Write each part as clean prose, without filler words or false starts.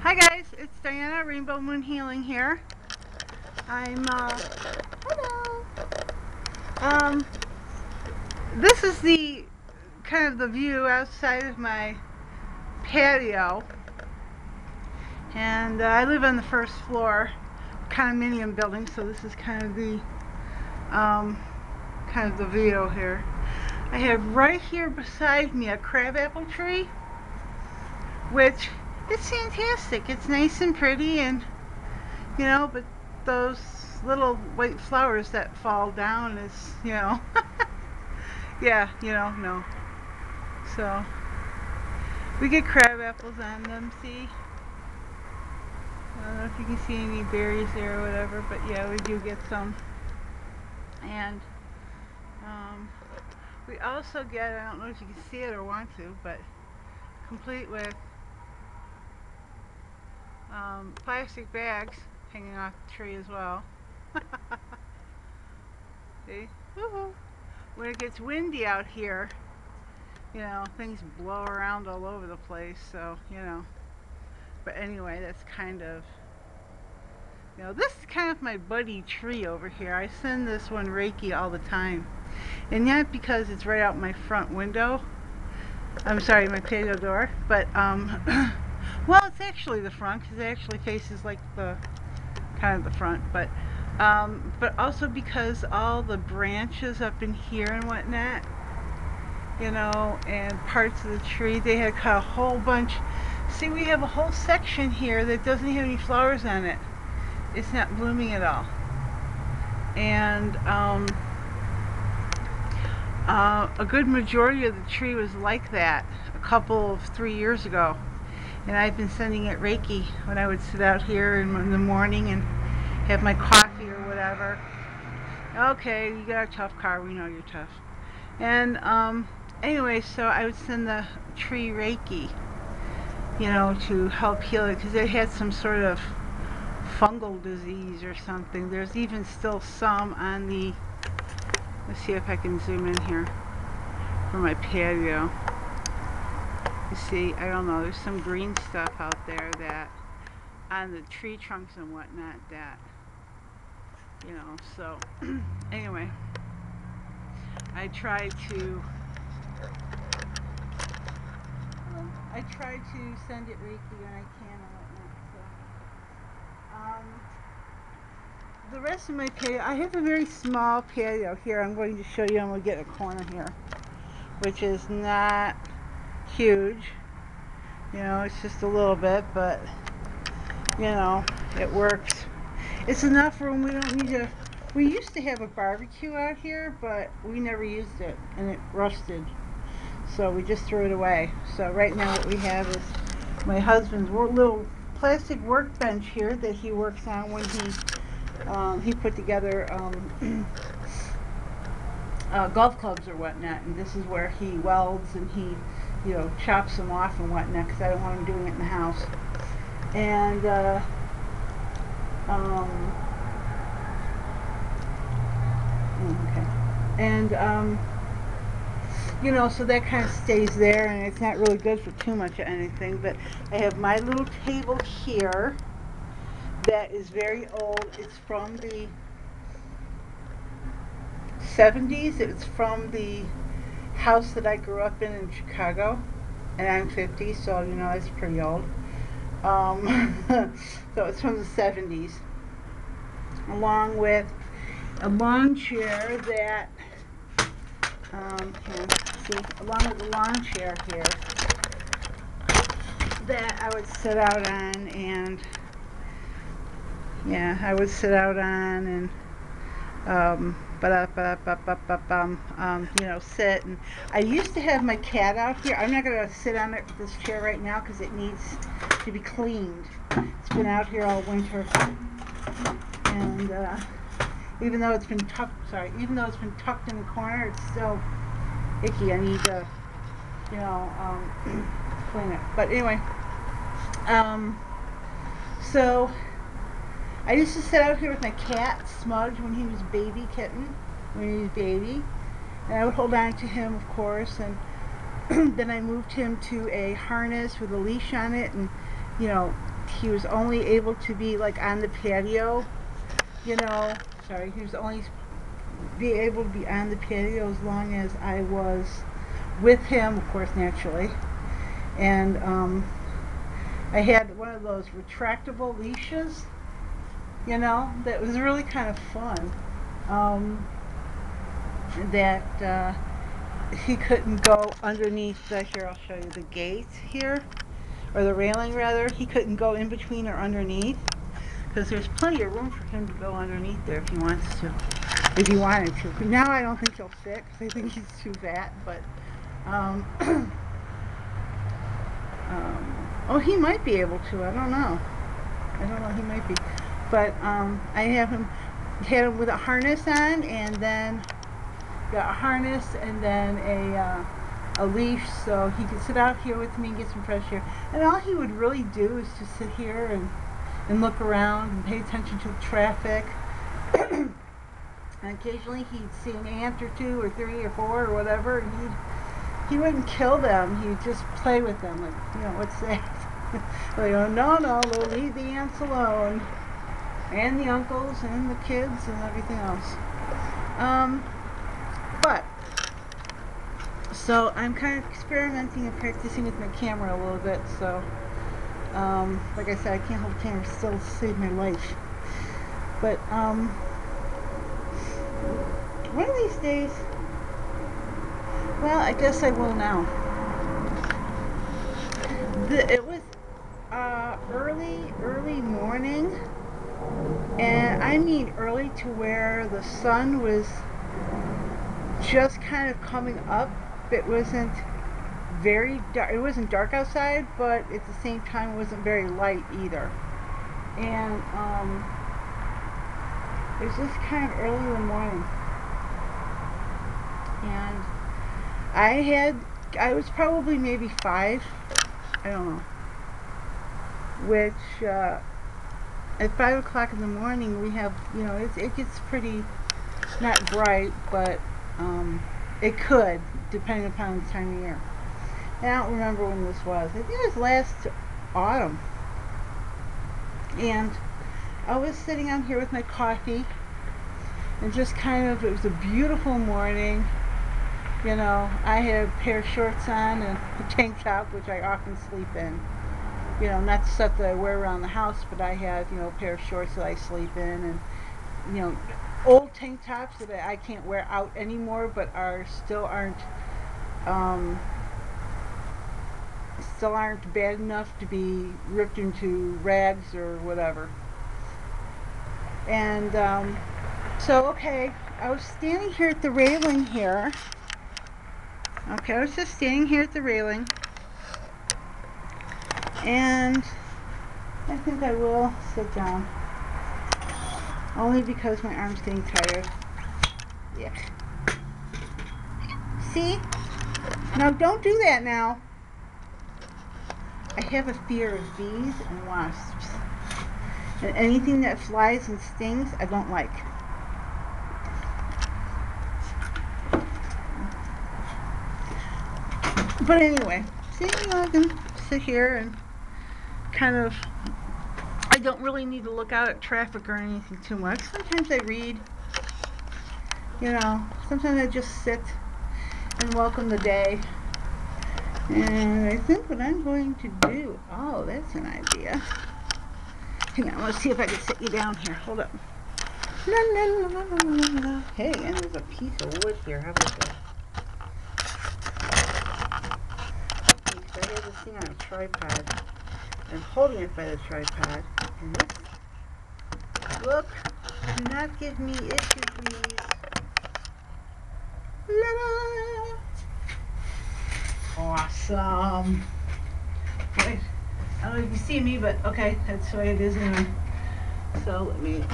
Hi guys, it's Diana, Rainbow Moon Healing here. Hello. This is the kind of the view outside of my patio, and I live on the first floor, condominium building, so this is kind of the view here. I have right here beside me a crabapple tree, which it's fantastic. It's nice and pretty, and but those little white flowers that fall down is, yeah, no. So we get crab apples on them, see? I don't know if you can see any berries there or whatever, but yeah, we do get some. And we also get, I don't know if you can see it or want to, but complete with plastic bags hanging off the tree as well. See? Woohoo! When it gets windy out here, things blow around all over the place, so, But anyway, that's kind of, this is kind of my buddy tree over here. I send this one Reiki all the time. And not because it's right out my front window. I'm sorry, my patio door. But, well, it's actually the front, because it actually faces like the, kind of the front. But also because all the branches up in here and whatnot, and parts of the tree, they had cut a whole bunch. See, we have a whole section here that doesn't have any flowers on it. It's not blooming at all. And a good majority of the tree was like that a couple of 3 years ago. And I've been sending it Reiki when I would sit out here in the morning and have my coffee or whatever. Okay, you got a tough car, we know you're tough. And anyway, so I would send the tree Reiki, to help heal it, because it had some sort of fungal disease or something. There's even still some on the, let's see if I can zoom in here for my patio. You see, I don't know, there's some green stuff out there that, on the tree trunks and whatnot, that, so, anyway, I try to send it Reiki when I can and whatnot, so, the rest of my patio, I have a very small patio here. I'm going to show you. I'm going to get a corner here, which is not huge. It's just a little bit, but, it works. It's enough room. We don't need to, we used to have a barbecue out here, but we never used it, and it rusted. So we just threw it away. So right now what we have is my husband's little plastic workbench here that he works on when he put together golf clubs or whatnot, and this is where he welds and he chops them off and whatnot, because I don't want him doing it in the house. And okay, and so that kind of stays there, and it's not really good for too much of anything. But I have my little table here that is very old. It's from the 70s. It's from the house that I grew up in Chicago, and I'm 50, so it's pretty old. So it's from the 70s, along with a lawn chair that along with the lawn chair here that I would sit out on, and I would sit out on and sit. And I used to have my cat out here. I'm not going to sit on this chair right now because it needs to be cleaned. It's been out here all winter, and even though it's been tucked in the corner, it's still icky. I need to, clean it. But anyway, so I used to sit out here with my cat, Smudge, when he was baby kitten, and I would hold on to him, of course, and then I moved him to a harness with a leash on it, and he was only able to be like on the patio, you know. Sorry, he was only be able to be on the patio as long as I was with him, of course, naturally. And I had one of those retractable leashes, you know, that was really kind of fun. That he couldn't go underneath the, here I'll show you the gate here, or the railing rather. He couldn't go in between or underneath, because there's plenty of room for him to go underneath there if he wants to, if he wanted to. Now I don't think he'll fit, because I think he's too fat, but oh, he might be able to, I don't know, he might be, but I had him with a harness on, and then got a harness and then a leash, so he could sit out here with me and get some fresh air. And all he would really do is just sit here and look around and pay attention to the traffic. And occasionally he'd see an ant or two or three or four or whatever, and he wouldn't kill them. He'd just play with them, like, you know, what's that? Like, oh, no, we'll leave the ants alone, and the uncles and the kids and everything else. But so I'm kind of experimenting and practicing with my camera a little bit. So like I said, I can't hold the camera still to save my life. But one of these days, well, I guess I will now. It was early morning, and I mean early to where the sun was just kind of coming up. It wasn't very dark. It wasn't dark outside, but at the same time it wasn't very light either. And it was just kind of early in the morning. And I was probably maybe 5, I don't know, which at 5 o'clock in the morning we have, you know, it gets pretty, not bright, but it could, depending upon the time of year. And I don't remember when this was. I think it was last autumn. And I was sitting out here with my coffee, and just kind of, it was a beautiful morning. You know, I had a pair of shorts on and a tank top, which I often sleep in. You know, not stuff that I wear around the house, but I have, you know, a pair of shorts that I sleep in, and, you know, old tank tops that I can't wear out anymore, but still aren't bad enough to be ripped into rags or whatever. And so, okay, I was standing here at the railing here. Okay, I was just standing here at the railing, and I think I will sit down. Only because my arm's getting tired. Yeah. See? No, don't do that now. I have a fear of bees and wasps. And anything that flies and stings, I don't like. But anyway, see, you know, I can sit here and kind of, I don't really need to look out at traffic or anything too much. Sometimes I read, you know, sometimes I just sit and welcome the day. And I think what I'm going to do, oh, that's an idea. Hang on, let's see if I can sit you down here. Hold up. La, la, la, la, la, la. Hey, and there's a piece of wood here. How about that? Because I have this thing on a tripod. I'm holding it by the tripod. And this, look, do not give me issues, please. La, la. Awesome. Wait, I don't know if you see me, but okay, that's the way it is anyway. So let me.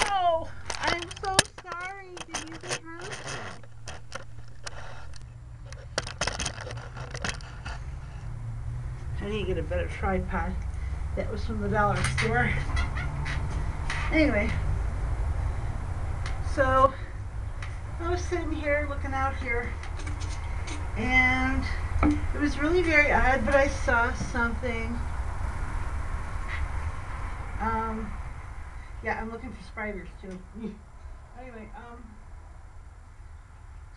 Oh, I'm so sorry. Did you get hurt? I need to get a better tripod. That was from the dollar store. Anyway, so I was sitting here looking out here, and it was really very odd, but I saw something Um, yeah, I'm looking for spiders too. Anyway,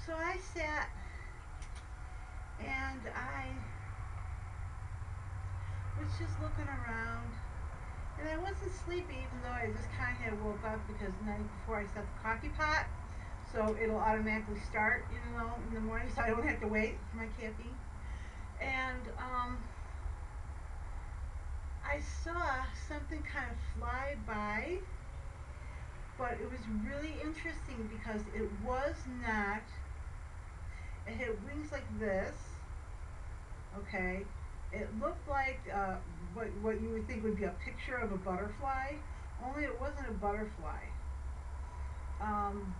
so I sat and I was just looking around, and I wasn't sleepy, even though I just kind of woke up because the night before I set the coffee pot, so it'll automatically start, in the morning, so I don't have to wait for my caffeine. And I saw something kind of fly by, but it was really interesting because it was not. It had wings like this. Okay, it looked like what you would think would be a picture of a butterfly, only it wasn't a butterfly.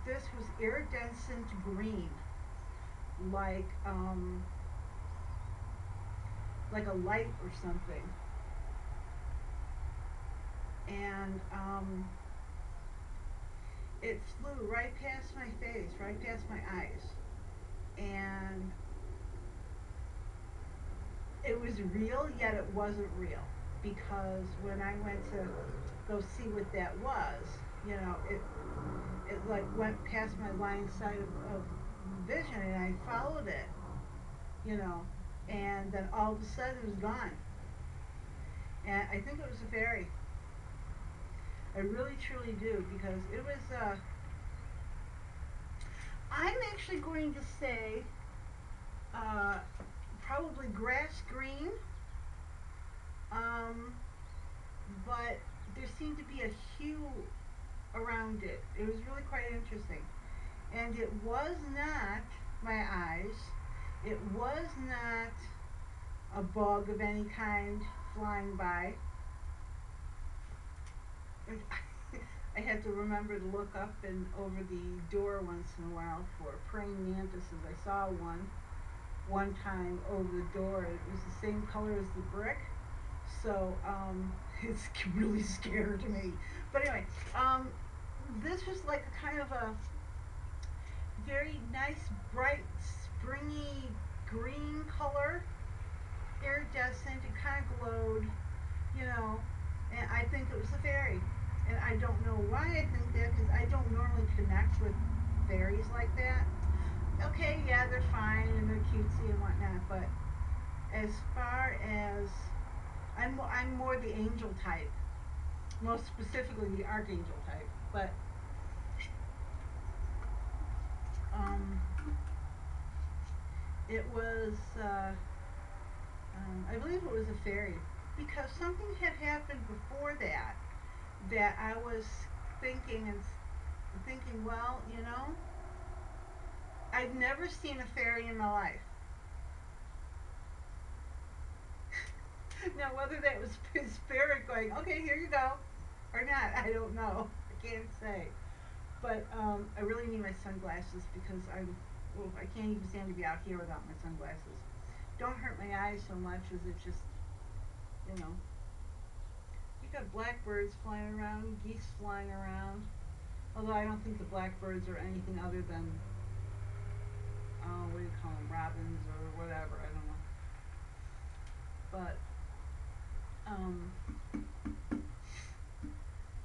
This was iridescent green, like like a light or something, and it flew right past my face, right past my eyes, and it was real, yet it wasn't real, because when I went to go see what that was, it like went past my line of sight of vision, and I followed it, you know, and then all of a sudden it was gone. And I think it was a fairy. I really truly do, because it was. I'm actually going to say probably grass green, um, but there seemed to be a hue around it. It was really quite interesting. And it was not my eyes. It was not a bug of any kind flying by. I had to remember to look up and over the door once in a while for praying mantises. I saw one time over the door. It was the same color as the brick, so it's really scared me. But anyway, this was like a kind of a very nice, bright, springy green color, iridescent. It kind of glowed, you know, and I think it was a fairy. And I don't know why I think that, because I don't normally connect with fairies like that. Okay, yeah, they're fine and they're cutesy and whatnot, but as far as I'm more the angel type, most specifically the archangel type. But um, it was, I believe it was a fairy, because something had happened before that I was thinking, well, I've never seen a fairy in my life. Now, whether that was his spirit going, okay, here you go, or not, I don't know. I can't say. But I really need my sunglasses, because I can't even stand to be out here without my sunglasses. Don't hurt my eyes so much as it just, you know. You got blackbirds flying around, geese flying around. Although I don't think the blackbirds are anything other than, what do you call them, robins or whatever, I don't know. But, um,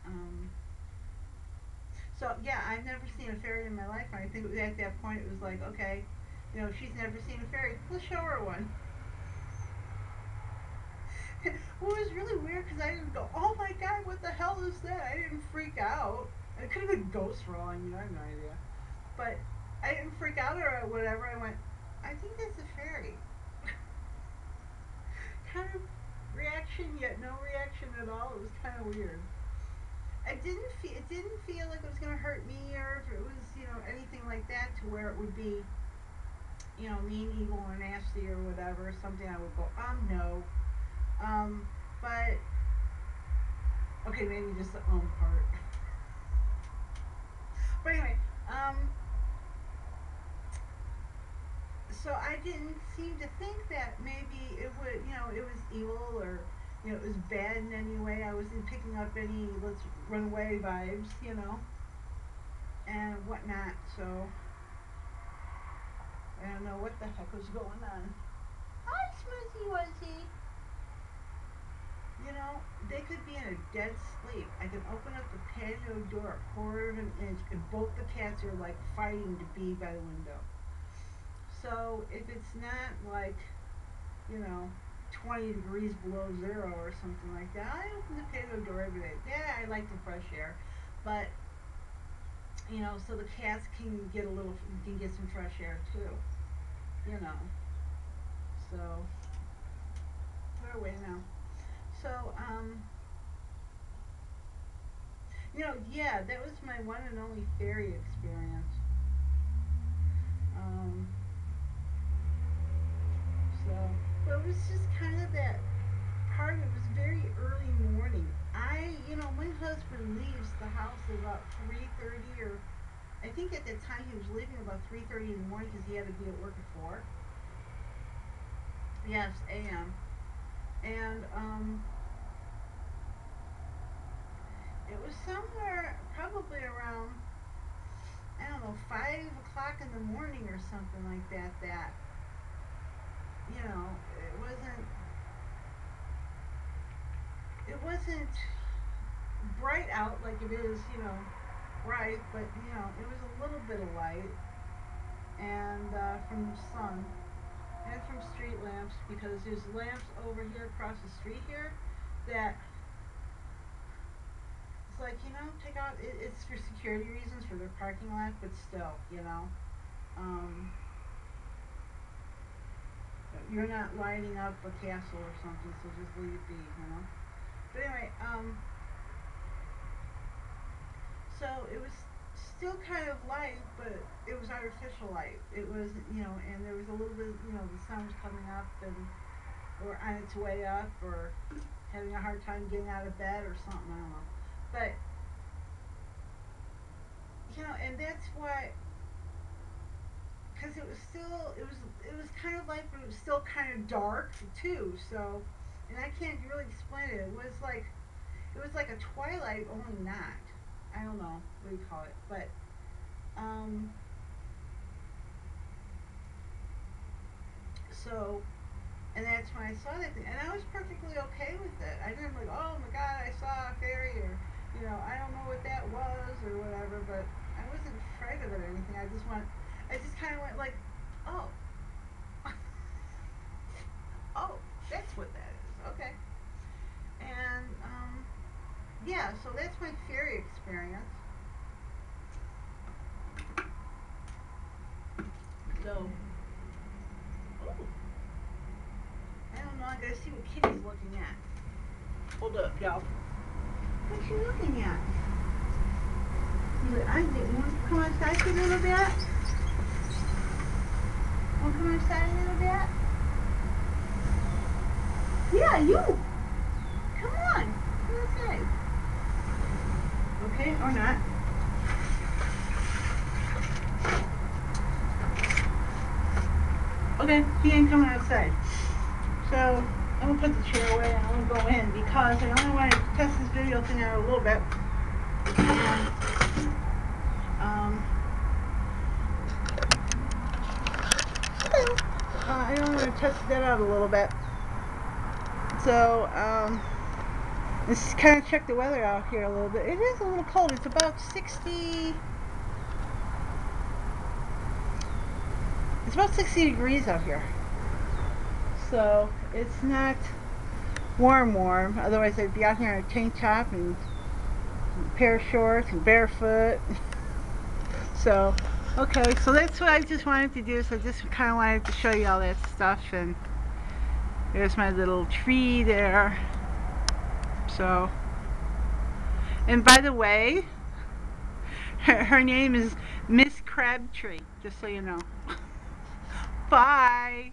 um, so yeah, I've never seen a fairy in my life, and I think at that point it was like, okay, she's never seen a fairy, let's show her one. Well, it was really weird, because I didn't go, oh my god, what the hell is that? I didn't freak out. It could have been ghosts for all I knew, I have no idea. But I didn't freak out or whatever. I went, I think that's a fairy. Kind of reaction, yet no reaction at all. It was kind of weird. It didn't feel like it was gonna hurt me, or if it was, anything like that, to where it would be, mean, evil, or nasty, or whatever. Something I would go, no. But okay, maybe just the part. But anyway, so I didn't seem to think that maybe it would, it was evil, or it was bad in any way. I wasn't picking up any let's run away vibes, and whatnot. So I don't know what the heck was going on. Hi, Smoothie Wuzzy. they could be in a dead sleep. I can open up the patio door a quarter of an inch, and both the cats are like fighting to be by the window. So if it's not like, you know, 20 degrees below zero or something like that, I open the patio door every day. Yeah, I like the fresh air, but you know, so the cats can get some fresh air too. You know, so where are we now? So yeah, that was my one and only fairy experience. Um, so, but it was just kind of that part of it was very early morning. My husband leaves the house about 3:30, or I think at that time he was leaving about 3:30 in the morning because he had to be at work at 4. Yes, a.m. And it was somewhere probably around, I don't know, 5 o'clock in the morning or something like that. It wasn't bright out like it is, bright, but it was a little bit of light, and from the sun and from street lamps, because there's lamps over here across the street here that it's like, take out. It's for security reasons for their parking lot, but still, um, you're not lighting up a castle or something, so just leave it be. But anyway, so it was still kind of light, but it was artificial light. It was, and there was a little bit, the sun was coming up and or on its way up, or having a hard time getting out of bed or something. I don't know, but and that's why, because it was kind of light, but it was still kind of dark too. So, and I can't really explain it. It was like a twilight, only not. I don't know what do you call it, but um, so, and that's when I saw that thing, and I was perfectly okay with it. I didn't like, oh my god, I saw a fairy, or I don't know what that was or whatever, but I wasn't afraid of it or anything. I just kind of went like, oh, oh, that's what that is, okay, and yeah, so that's my fairy experience. So, oh, I don't know. I gotta see what Kitty's looking at. Hold up, y'all. What's she looking at? I didn't want to come outside for a little bit. Want to come outside a little bit? Yeah, you. Come on. Come outside. Okay, or not. Okay, he ain't coming outside. So I'm gonna put the chair away and I'm gonna go in because I only want to test this video thing out a little bit. And, I only want to test that out a little bit. So let's kind of check the weather out here a little bit. It is a little cold. It's about 60. It's about 60 degrees out here. So it's not warm. Otherwise I'd be out here in a tank top and a pair of shorts and barefoot. So, okay, so that's what I just wanted to do. So I just kind of wanted to show you all that stuff. And there's my little tree there. So, and by the way, her name is Miss Crabtree, just so you know. Bye.